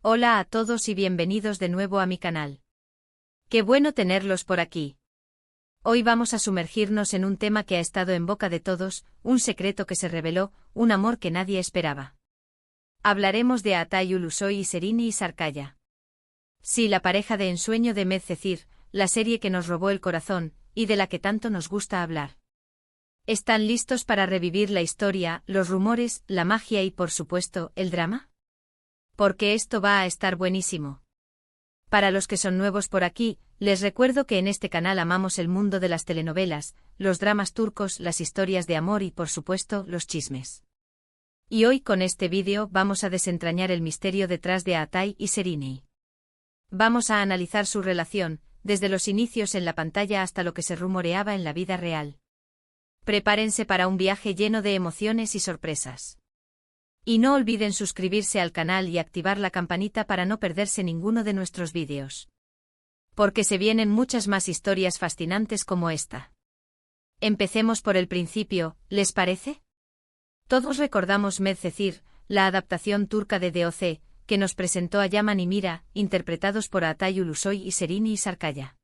Hola a todos y bienvenidos de nuevo a mi canal. Qué bueno tenerlos por aquí. Hoy vamos a sumergirnos en un tema que ha estado en boca de todos, un secreto que se reveló, un amor que nadie esperaba. Hablaremos de Aatai Ulusoy y Serini Sarkaya. Sí, la pareja de ensueño de Medcezir, la serie que nos robó el corazón, y de la que tanto nos gusta hablar. ¿Están listos para revivir la historia, los rumores, la magia y, por supuesto, el drama? Porque esto va a estar buenísimo. Para los que son nuevos por aquí, les recuerdo que en este canal amamos el mundo de las telenovelas, los dramas turcos, las historias de amor y, por supuesto, los chismes. Y hoy con este vídeo vamos a desentrañar el misterio detrás de Aatai y Serini. Vamos a analizar su relación, desde los inicios en la pantalla hasta lo que se rumoreaba en la vida real. Prepárense para un viaje lleno de emociones y sorpresas. Y no olviden suscribirse al canal y activar la campanita para no perderse ninguno de nuestros vídeos. Porque se vienen muchas más historias fascinantes como esta. Empecemos por el principio, ¿les parece? Todos recordamos Medcezir, la adaptación turca de DOC, que nos presentó a Yaman y Mira, interpretados por Aatai Ulusoy y Serini Sarkaya.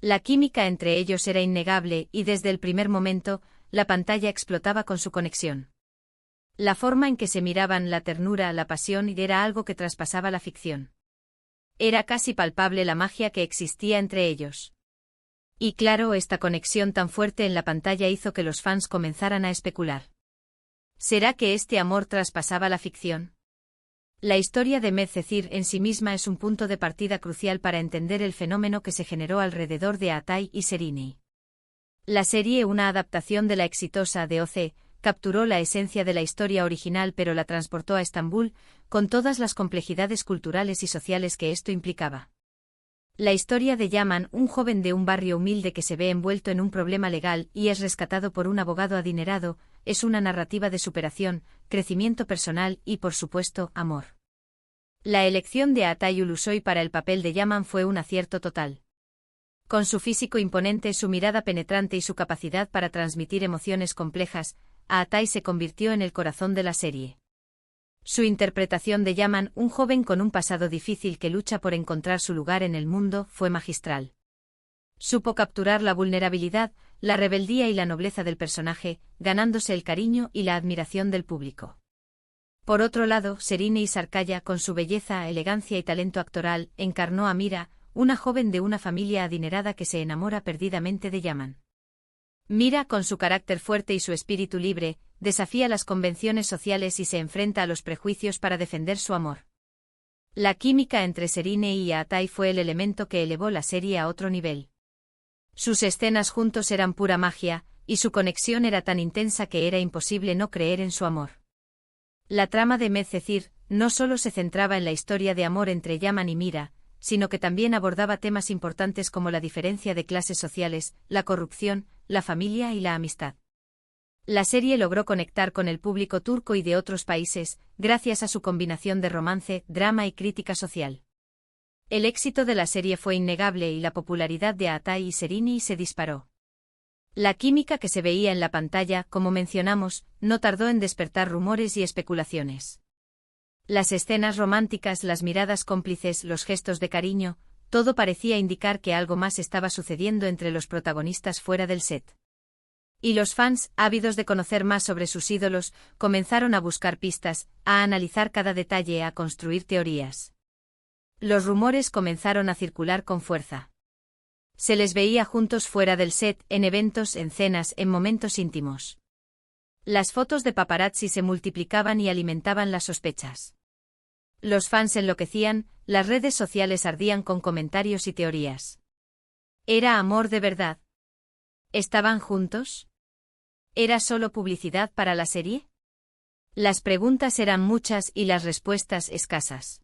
La química entre ellos era innegable y desde el primer momento, la pantalla explotaba con su conexión. La forma en que se miraban, la ternura, la pasión, era algo que traspasaba la ficción. Era casi palpable la magia que existía entre ellos. Y claro, esta conexión tan fuerte en la pantalla hizo que los fans comenzaran a especular. ¿Será que este amor traspasaba la ficción? La historia de Medcezir en sí misma es un punto de partida crucial para entender el fenómeno que se generó alrededor de Aatai y Serini. La serie, una adaptación de la exitosa DOC, capturó la esencia de la historia original pero la transportó a Estambul, con todas las complejidades culturales y sociales que esto implicaba. La historia de Yaman, un joven de un barrio humilde que se ve envuelto en un problema legal y es rescatado por un abogado adinerado, es una narrativa de superación, crecimiento personal y, por supuesto, amor. La elección de Aatai Ulusoy para el papel de Yaman fue un acierto total. Con su físico imponente, su mirada penetrante y su capacidad para transmitir emociones complejas, Aatai se convirtió en el corazón de la serie. Su interpretación de Yaman, un joven con un pasado difícil que lucha por encontrar su lugar en el mundo, fue magistral. Supo capturar la vulnerabilidad, la rebeldía y la nobleza del personaje, ganándose el cariño y la admiración del público. Por otro lado, Serini Sarkaya, con su belleza, elegancia y talento actoral, encarnó a Mira, una joven de una familia adinerada que se enamora perdidamente de Yaman. Mira, con su carácter fuerte y su espíritu libre, desafía las convenciones sociales y se enfrenta a los prejuicios para defender su amor. La química entre Serini y Aatai fue el elemento que elevó la serie a otro nivel. Sus escenas juntos eran pura magia, y su conexión era tan intensa que era imposible no creer en su amor. La trama de Medcezir no solo se centraba en la historia de amor entre Yaman y Mira, sino que también abordaba temas importantes como la diferencia de clases sociales, la corrupción, la familia y la amistad. La serie logró conectar con el público turco y de otros países, gracias a su combinación de romance, drama y crítica social. El éxito de la serie fue innegable y la popularidad de Aatai y Serini se disparó. La química que se veía en la pantalla, como mencionamos, no tardó en despertar rumores y especulaciones. Las escenas románticas, las miradas cómplices, los gestos de cariño, todo parecía indicar que algo más estaba sucediendo entre los protagonistas fuera del set. Y los fans, ávidos de conocer más sobre sus ídolos, comenzaron a buscar pistas, a analizar cada detalle, a construir teorías. Los rumores comenzaron a circular con fuerza. Se les veía juntos fuera del set, en eventos, en cenas, en momentos íntimos. Las fotos de paparazzi se multiplicaban y alimentaban las sospechas. Los fans enloquecían, las redes sociales ardían con comentarios y teorías. ¿Era amor de verdad? ¿Estaban juntos? ¿Era solo publicidad para la serie? Las preguntas eran muchas y las respuestas escasas.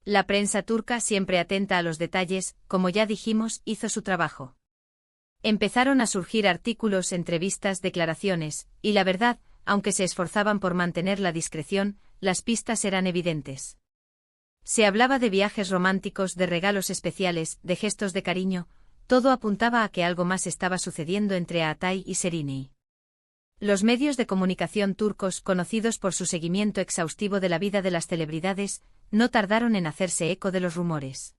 La prensa turca, siempre atenta a los detalles, como ya dijimos, hizo su trabajo. Empezaron a surgir artículos, entrevistas, declaraciones, y la verdad, aunque se esforzaban por mantener la discreción, las pistas eran evidentes. Se hablaba de viajes románticos, de regalos especiales, de gestos de cariño, todo apuntaba a que algo más estaba sucediendo entre Aatai y Serini. Los medios de comunicación turcos, conocidos por su seguimiento exhaustivo de la vida de las celebridades, no tardaron en hacerse eco de los rumores.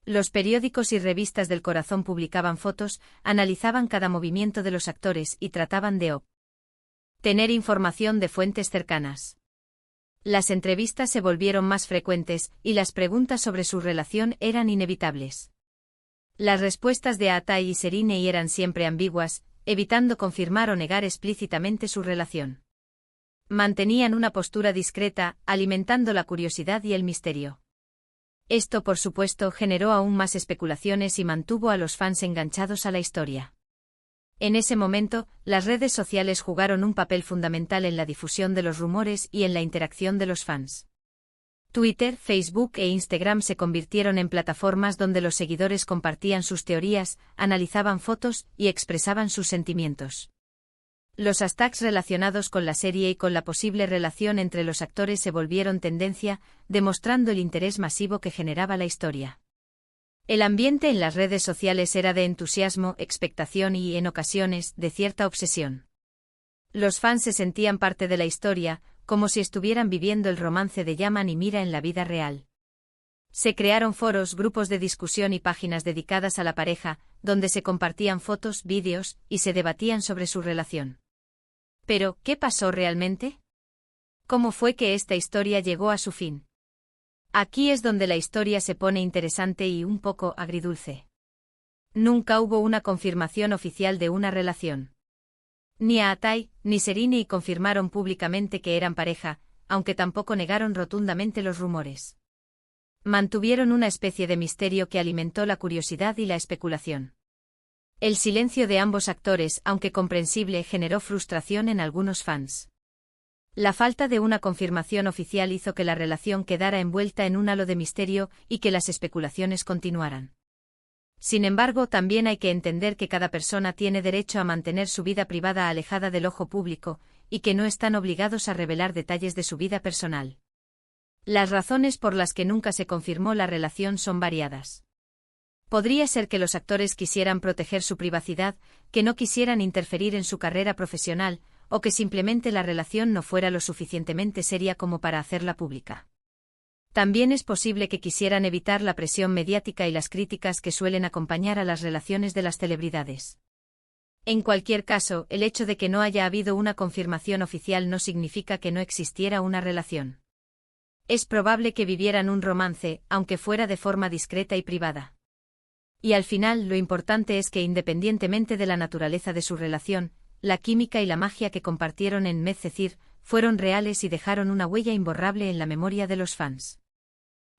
Los periódicos y revistas del corazón publicaban fotos, analizaban cada movimiento de los actores y trataban de obtener información de fuentes cercanas. Las entrevistas se volvieron más frecuentes y las preguntas sobre su relación eran inevitables. Las respuestas de Atai y Serinei eran siempre ambiguas, evitando confirmar o negar explícitamente su relación. Mantenían una postura discreta, alimentando la curiosidad y el misterio. Esto, por supuesto, generó aún más especulaciones y mantuvo a los fans enganchados a la historia. En ese momento, las redes sociales jugaron un papel fundamental en la difusión de los rumores y en la interacción de los fans. Twitter, Facebook e Instagram se convirtieron en plataformas donde los seguidores compartían sus teorías, analizaban fotos y expresaban sus sentimientos. Los hashtags relacionados con la serie y con la posible relación entre los actores se volvieron tendencia, demostrando el interés masivo que generaba la historia. El ambiente en las redes sociales era de entusiasmo, expectación y, en ocasiones, de cierta obsesión. Los fans se sentían parte de la historia, como si estuvieran viviendo el romance de Yaman y Mira en la vida real. Se crearon foros, grupos de discusión y páginas dedicadas a la pareja, donde se compartían fotos, vídeos, y se debatían sobre su relación. Pero, ¿qué pasó realmente? ¿Cómo fue que esta historia llegó a su fin? Aquí es donde la historia se pone interesante y un poco agridulce. Nunca hubo una confirmación oficial de una relación. Ni Atai ni Serinei confirmaron públicamente que eran pareja, aunque tampoco negaron rotundamente los rumores. Mantuvieron una especie de misterio que alimentó la curiosidad y la especulación. El silencio de ambos actores, aunque comprensible, generó frustración en algunos fans. La falta de una confirmación oficial hizo que la relación quedara envuelta en un halo de misterio y que las especulaciones continuaran. Sin embargo, también hay que entender que cada persona tiene derecho a mantener su vida privada alejada del ojo público, y que no están obligados a revelar detalles de su vida personal. Las razones por las que nunca se confirmó la relación son variadas. Podría ser que los actores quisieran proteger su privacidad, que no quisieran interferir en su carrera profesional, o que simplemente la relación no fuera lo suficientemente seria como para hacerla pública. También es posible que quisieran evitar la presión mediática y las críticas que suelen acompañar a las relaciones de las celebridades. En cualquier caso, el hecho de que no haya habido una confirmación oficial no significa que no existiera una relación. Es probable que vivieran un romance, aunque fuera de forma discreta y privada. Y al final, lo importante es que independientemente de la naturaleza de su relación, la química y la magia que compartieron en Medcezir fueron reales y dejaron una huella imborrable en la memoria de los fans.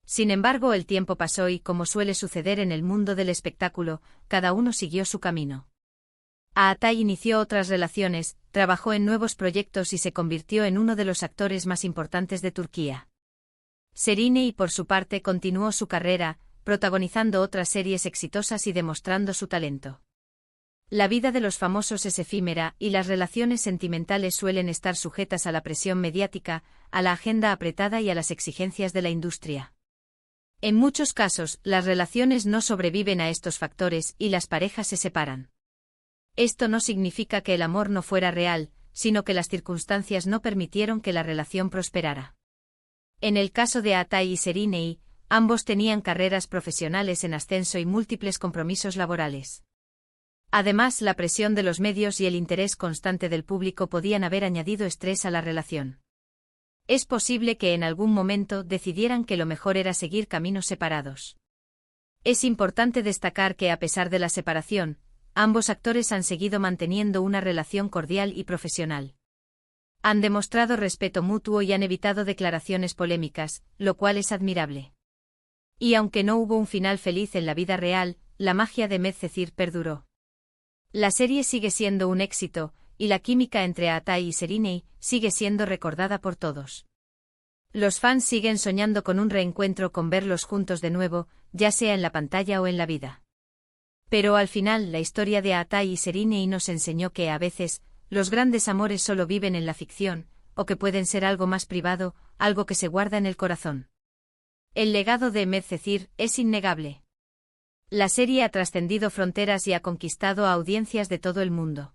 Sin embargo, el tiempo pasó y, como suele suceder en el mundo del espectáculo, cada uno siguió su camino. Atai inició otras relaciones, trabajó en nuevos proyectos y se convirtió en uno de los actores más importantes de Turquía. Serinei, por su parte, continuó su carrera, protagonizando otras series exitosas y demostrando su talento. La vida de los famosos es efímera y las relaciones sentimentales suelen estar sujetas a la presión mediática, a la agenda apretada y a las exigencias de la industria. En muchos casos, las relaciones no sobreviven a estos factores y las parejas se separan. Esto no significa que el amor no fuera real, sino que las circunstancias no permitieron que la relación prosperara. En el caso de Atai y Serinei, ambos tenían carreras profesionales en ascenso y múltiples compromisos laborales. Además, la presión de los medios y el interés constante del público podían haber añadido estrés a la relación. Es posible que en algún momento decidieran que lo mejor era seguir caminos separados. Es importante destacar que, a pesar de la separación, ambos actores han seguido manteniendo una relación cordial y profesional. Han demostrado respeto mutuo y han evitado declaraciones polémicas, lo cual es admirable. Y aunque no hubo un final feliz en la vida real, la magia de Medcezir perduró. La serie sigue siendo un éxito, y la química entre Atai y Serinei sigue siendo recordada por todos. Los fans siguen soñando con un reencuentro, con verlos juntos de nuevo, ya sea en la pantalla o en la vida. Pero al final, la historia de Atai y Serinei nos enseñó que, a veces, los grandes amores solo viven en la ficción, o que pueden ser algo más privado, algo que se guarda en el corazón. El legado de Medcezir es innegable. La serie ha trascendido fronteras y ha conquistado a audiencias de todo el mundo.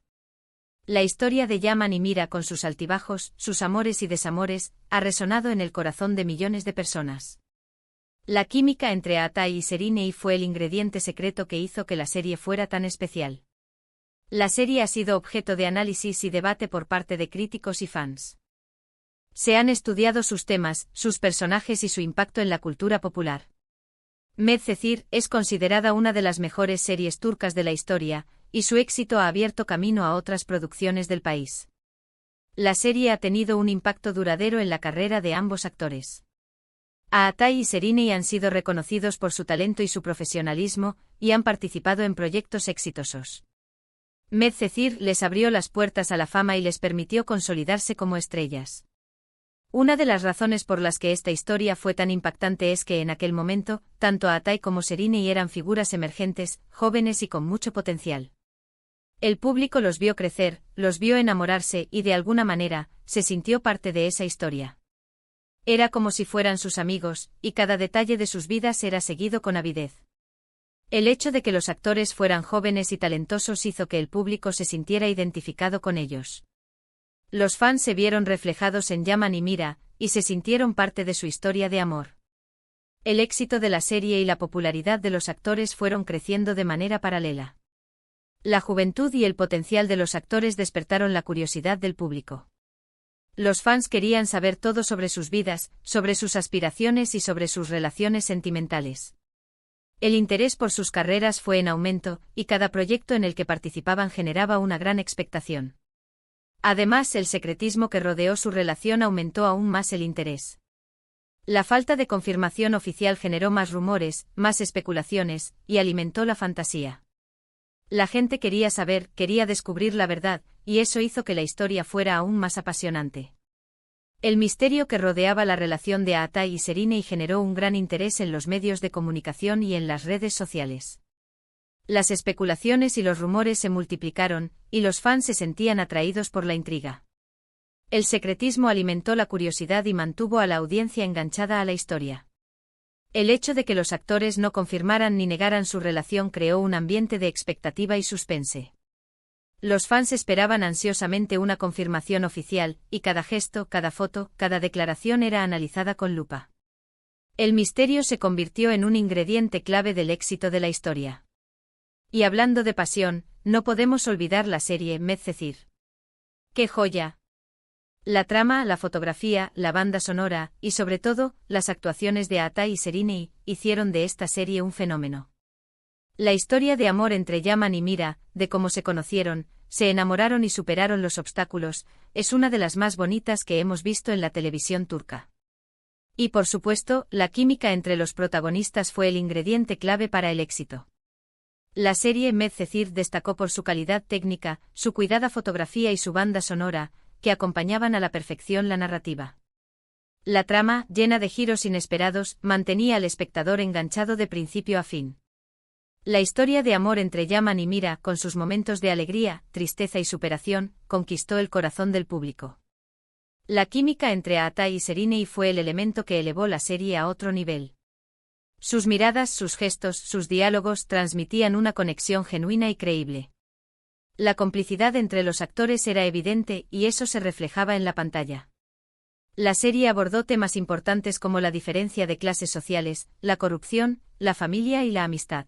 La historia de Yaman y Mira con sus altibajos, sus amores y desamores, ha resonado en el corazón de millones de personas. La química entre Atay y Seriney fue el ingrediente secreto que hizo que la serie fuera tan especial. La serie ha sido objeto de análisis y debate por parte de críticos y fans. Se han estudiado sus temas, sus personajes y su impacto en la cultura popular. Medcezir es considerada una de las mejores series turcas de la historia, y su éxito ha abierto camino a otras producciones del país. La serie ha tenido un impacto duradero en la carrera de ambos actores. Atay y Seriney han sido reconocidos por su talento y su profesionalismo, y han participado en proyectos exitosos. Medcezir les abrió las puertas a la fama y les permitió consolidarse como estrellas. Una de las razones por las que esta historia fue tan impactante es que en aquel momento, tanto Atay como Seriney eran figuras emergentes, jóvenes y con mucho potencial. El público los vio crecer, los vio enamorarse y de alguna manera, se sintió parte de esa historia. Era como si fueran sus amigos, y cada detalle de sus vidas era seguido con avidez. El hecho de que los actores fueran jóvenes y talentosos hizo que el público se sintiera identificado con ellos. Los fans se vieron reflejados en Yaman y Mira, y se sintieron parte de su historia de amor. El éxito de la serie y la popularidad de los actores fueron creciendo de manera paralela. La juventud y el potencial de los actores despertaron la curiosidad del público. Los fans querían saber todo sobre sus vidas, sobre sus aspiraciones y sobre sus relaciones sentimentales. El interés por sus carreras fue en aumento, y cada proyecto en el que participaban generaba una gran expectación. Además, el secretismo que rodeó su relación aumentó aún más el interés. La falta de confirmación oficial generó más rumores, más especulaciones, y alimentó la fantasía. La gente quería saber, quería descubrir la verdad, y eso hizo que la historia fuera aún más apasionante. El misterio que rodeaba la relación de Atay y Seriney generó un gran interés en los medios de comunicación y en las redes sociales. Las especulaciones y los rumores se multiplicaron, y los fans se sentían atraídos por la intriga. El secretismo alimentó la curiosidad y mantuvo a la audiencia enganchada a la historia. El hecho de que los actores no confirmaran ni negaran su relación creó un ambiente de expectativa y suspense. Los fans esperaban ansiosamente una confirmación oficial, y cada gesto, cada foto, cada declaración era analizada con lupa. El misterio se convirtió en un ingrediente clave del éxito de la historia. Y hablando de pasión, no podemos olvidar la serie Medcezir. ¡Qué joya! La trama, la fotografía, la banda sonora, y sobre todo, las actuaciones de Atay y Seriney, hicieron de esta serie un fenómeno. La historia de amor entre Yaman y Mira, de cómo se conocieron, se enamoraron y superaron los obstáculos, es una de las más bonitas que hemos visto en la televisión turca. Y por supuesto, la química entre los protagonistas fue el ingrediente clave para el éxito. La serie Medcezir destacó por su calidad técnica, su cuidada fotografía y su banda sonora, que acompañaban a la perfección la narrativa. La trama, llena de giros inesperados, mantenía al espectador enganchado de principio a fin. La historia de amor entre Yaman y Mira, con sus momentos de alegría, tristeza y superación, conquistó el corazón del público. La química entre Atay y Seriney fue el elemento que elevó la serie a otro nivel. Sus miradas, sus gestos, sus diálogos transmitían una conexión genuina y creíble. La complicidad entre los actores era evidente y eso se reflejaba en la pantalla. La serie abordó temas importantes como la diferencia de clases sociales, la corrupción, la familia y la amistad.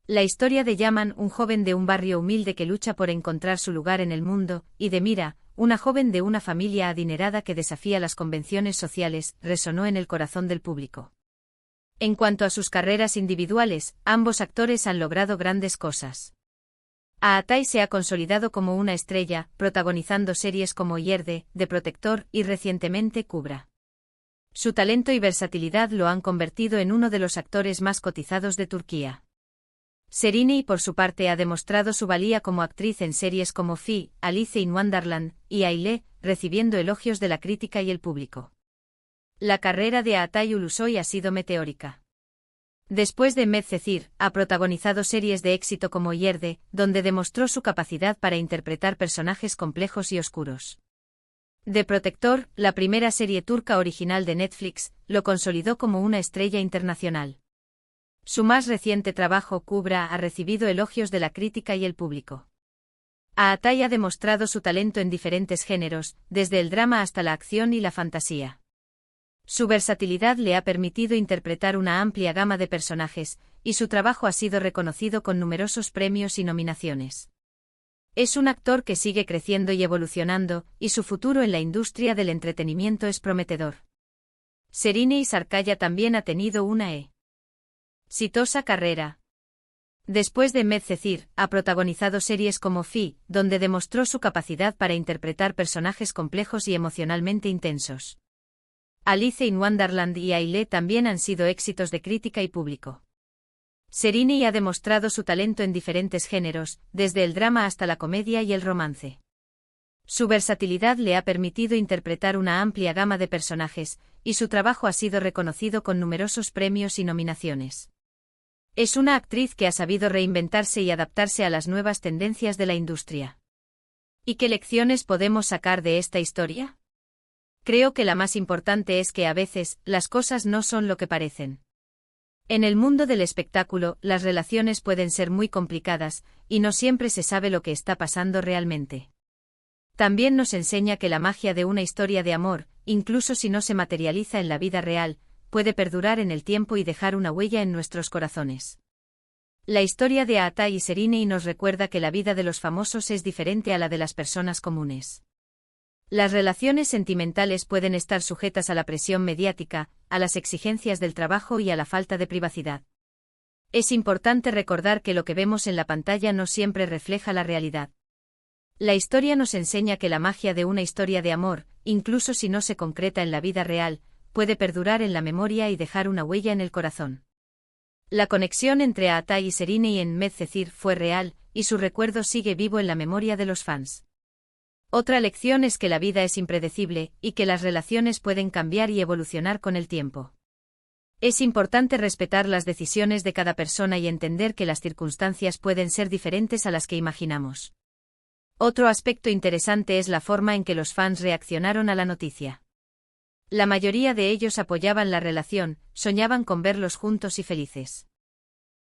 La historia de Yaman, un joven de un barrio humilde que lucha por encontrar su lugar en el mundo, y de Mira, una joven de una familia adinerada que desafía las convenciones sociales, resonó en el corazón del público. En cuanto a sus carreras individuales, ambos actores han logrado grandes cosas. Atay se ha consolidado como una estrella, protagonizando series como Yerde, The Protector y recientemente Kubra. Su talento y versatilidad lo han convertido en uno de los actores más cotizados de Turquía. Seriney, por su parte, ha demostrado su valía como actriz en series como Fi, Alice in Wonderland y Aile, recibiendo elogios de la crítica y el público. La carrera de Atay Ulusoy ha sido meteórica. Después de Medcezir, ha protagonizado series de éxito como Yerde, donde demostró su capacidad para interpretar personajes complejos y oscuros. The Protector, la primera serie turca original de Netflix, lo consolidó como una estrella internacional. Su más reciente trabajo, Kubra, ha recibido elogios de la crítica y el público. Aatai ha demostrado su talento en diferentes géneros, desde el drama hasta la acción y la fantasía. Su versatilidad le ha permitido interpretar una amplia gama de personajes, y su trabajo ha sido reconocido con numerosos premios y nominaciones. Es un actor que sigue creciendo y evolucionando, y su futuro en la industria del entretenimiento es prometedor. Serinei Sarkaya también ha tenido una exitosa carrera. Después de Medcezir, ha protagonizado series como Fi, donde demostró su capacidad para interpretar personajes complejos y emocionalmente intensos. Alice in Wonderland y Aile también han sido éxitos de crítica y público. Serinei ha demostrado su talento en diferentes géneros, desde el drama hasta la comedia y el romance. Su versatilidad le ha permitido interpretar una amplia gama de personajes, y su trabajo ha sido reconocido con numerosos premios y nominaciones. Es una actriz que ha sabido reinventarse y adaptarse a las nuevas tendencias de la industria. ¿Y qué lecciones podemos sacar de esta historia? Creo que la más importante es que a veces, las cosas no son lo que parecen. En el mundo del espectáculo, las relaciones pueden ser muy complicadas, y no siempre se sabe lo que está pasando realmente. También nos enseña que la magia de una historia de amor, incluso si no se materializa en la vida real, puede perdurar en el tiempo y dejar una huella en nuestros corazones. La historia de Aatai y Serinei nos recuerda que la vida de los famosos es diferente a la de las personas comunes. Las relaciones sentimentales pueden estar sujetas a la presión mediática, a las exigencias del trabajo y a la falta de privacidad. Es importante recordar que lo que vemos en la pantalla no siempre refleja la realidad. La historia nos enseña que la magia de una historia de amor, incluso si no se concreta en la vida real, puede perdurar en la memoria y dejar una huella en el corazón. La conexión entre Aatai y Serinei en Medcezir fue real, y su recuerdo sigue vivo en la memoria de los fans. Otra lección es que la vida es impredecible, y que las relaciones pueden cambiar y evolucionar con el tiempo. Es importante respetar las decisiones de cada persona y entender que las circunstancias pueden ser diferentes a las que imaginamos. Otro aspecto interesante es la forma en que los fans reaccionaron a la noticia. La mayoría de ellos apoyaban la relación, soñaban con verlos juntos y felices.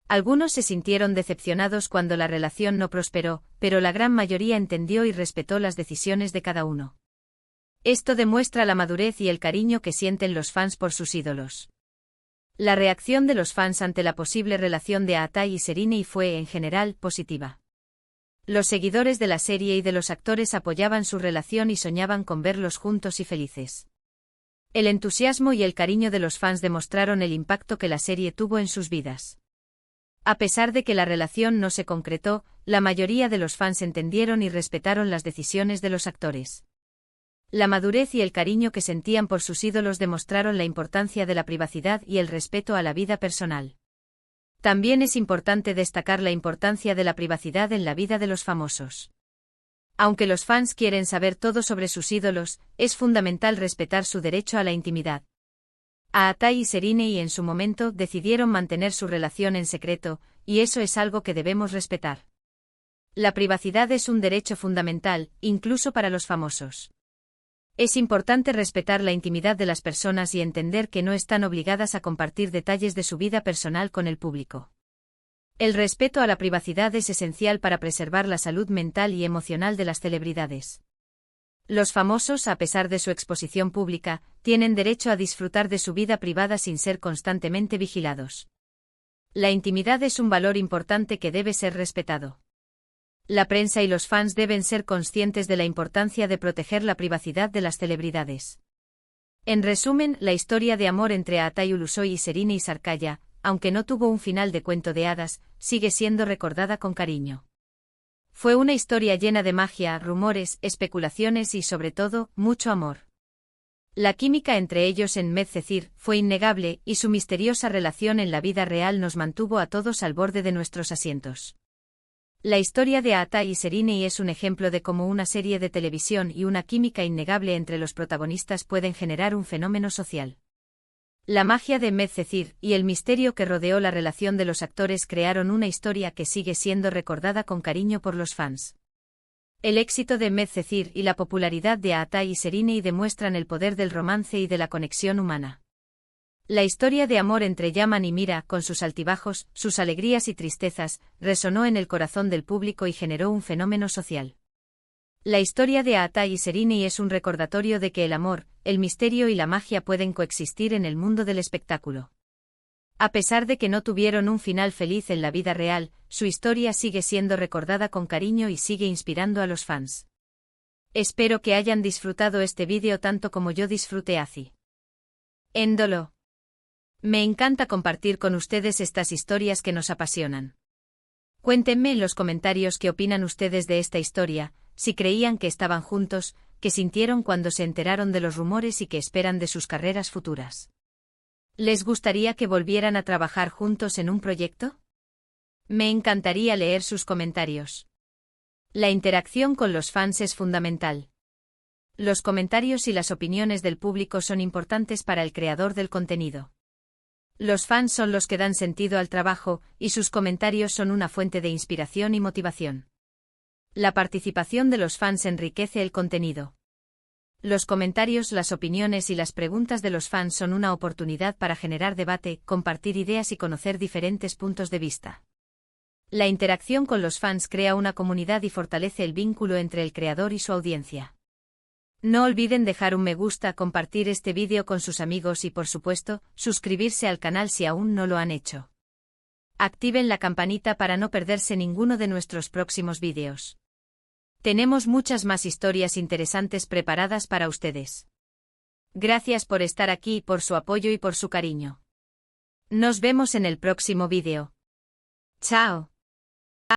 Algunos se sintieron decepcionados cuando la relación no prosperó, pero la gran mayoría entendió y respetó las decisiones de cada uno. Esto demuestra la madurez y el cariño que sienten los fans por sus ídolos. La reacción de los fans ante la posible relación de Aatai y Serinei fue, en general, positiva. Los seguidores de la serie y de los actores apoyaban su relación y soñaban con verlos juntos y felices. El entusiasmo y el cariño de los fans demostraron el impacto que la serie tuvo en sus vidas. A pesar de que la relación no se concretó, la mayoría de los fans entendieron y respetaron las decisiones de los actores. La madurez y el cariño que sentían por sus ídolos demostraron la importancia de la privacidad y el respeto a la vida personal. También es importante destacar la importancia de la privacidad en la vida de los famosos. Aunque los fans quieren saber todo sobre sus ídolos, es fundamental respetar su derecho a la intimidad. Aatai y Serinei en su momento decidieron mantener su relación en secreto, y eso es algo que debemos respetar. La privacidad es un derecho fundamental, incluso para los famosos. Es importante respetar la intimidad de las personas y entender que no están obligadas a compartir detalles de su vida personal con el público. El respeto a la privacidad es esencial para preservar la salud mental y emocional de las celebridades. Los famosos, a pesar de su exposición pública, tienen derecho a disfrutar de su vida privada sin ser constantemente vigilados. La intimidad es un valor importante que debe ser respetado. La prensa y los fans deben ser conscientes de la importancia de proteger la privacidad de las celebridades. En resumen, la historia de amor entre Aatai Ulusoy y Serinei Sarkaya, aunque no tuvo un final de cuento de hadas, sigue siendo recordada con cariño. Fue una historia llena de magia, rumores, especulaciones y, sobre todo, mucho amor. La química entre ellos en Medcezir fue innegable y su misteriosa relación en la vida real nos mantuvo a todos al borde de nuestros asientos. La historia de Aatai y Serinei es un ejemplo de cómo una serie de televisión y una química innegable entre los protagonistas pueden generar un fenómeno social. La magia de Medcezir y el misterio que rodeó la relación de los actores crearon una historia que sigue siendo recordada con cariño por los fans. El éxito de Medcezir y la popularidad de Aatai y Serinei demuestran el poder del romance y de la conexión humana. La historia de amor entre Yaman y Mira, con sus altibajos, sus alegrías y tristezas, resonó en el corazón del público y generó un fenómeno social. La historia de Ata y Serini es un recordatorio de que el amor, el misterio y la magia pueden coexistir en el mundo del espectáculo. A pesar de que no tuvieron un final feliz en la vida real, su historia sigue siendo recordada con cariño y sigue inspirando a los fans. Espero que hayan disfrutado este vídeo tanto como yo disfruté haciéndolo. Me encanta compartir con ustedes estas historias que nos apasionan. Cuéntenme en los comentarios qué opinan ustedes de esta historia, si creían que estaban juntos, qué sintieron cuando se enteraron de los rumores y qué esperan de sus carreras futuras. ¿Les gustaría que volvieran a trabajar juntos en un proyecto? Me encantaría leer sus comentarios. La interacción con los fans es fundamental. Los comentarios y las opiniones del público son importantes para el creador del contenido. Los fans son los que dan sentido al trabajo, y sus comentarios son una fuente de inspiración y motivación. La participación de los fans enriquece el contenido. Los comentarios, las opiniones y las preguntas de los fans son una oportunidad para generar debate, compartir ideas y conocer diferentes puntos de vista. La interacción con los fans crea una comunidad y fortalece el vínculo entre el creador y su audiencia. No olviden dejar un me gusta, compartir este vídeo con sus amigos y, por supuesto, suscribirse al canal si aún no lo han hecho. Activen la campanita para no perderse ninguno de nuestros próximos vídeos. Tenemos muchas más historias interesantes preparadas para ustedes. Gracias por estar aquí, por su apoyo y por su cariño. Nos vemos en el próximo vídeo. ¡Chao!